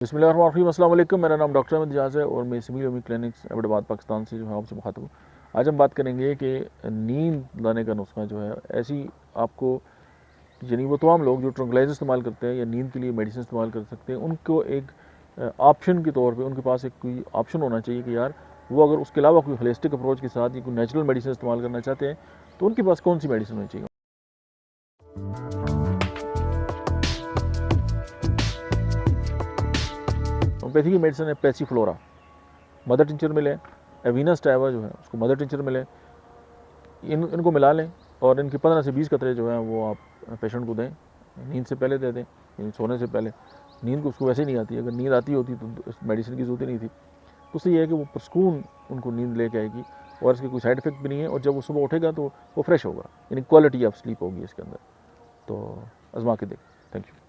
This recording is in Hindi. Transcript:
बिस्मिल्लाहिर्रहमानिर्रहीम, अस्सलाम वालेकुम। मेरा नाम डॉक्टर अहमद इजाज़ है और मैं सिविल यूमी क्लिनिक्स एबटाबाद पाकिस्तान से जो है आपसे मुखातिब हूँ। आज हम बात करेंगे कि नींद लाने का नुस्खा जो है ऐसी आपको, यानी वो तमाम लोग जो ट्रंक्लाइज़र इस्तेमाल करते हैं या नींद के लिए मेडिसिन इस्तेमाल कर सकते हैं, उनको एक ऑप्शन के तौर पे उनके पास एक कोई ऑप्शन होना चाहिए कि यार वो अगर उसके अलावा कोई होलिस्टिक अप्रोच के साथ या कोई नेचुरल मेडिसिन इस्तेमाल करना चाहते हैं तो उनके पास कौन सी मेडिसिन होनी चाहिए। होम्योपैथी की मेडिसिन है पैसीफ्लोरा, मदर टिंचर मिले, एविना स्टाइवा जो है उसको मदर टिंचर मिले, इनको मिला लें और इनके 15 से 20 कतरे जो हैं वो आप पेशेंट को दें, नींद से पहले दे दें, यानी सोने से पहले। नींद को उसको वैसे ही नहीं आती, अगर नींद आती होती तो इस मेडिसिन की ज़रूरत ही नहीं थी। तो उससे ये है कि वो पुरस्कून उनको नींद लेके आएगी और इसके कोई साइड इफ़ेक्ट भी नहीं है, और जब वो सुबह उठेगा तो वो फ्रेश होगा, यानी क्वालिटी ऑफ स्लीप होगी इसके अंदर। तो आजमा के देखें। Thank you.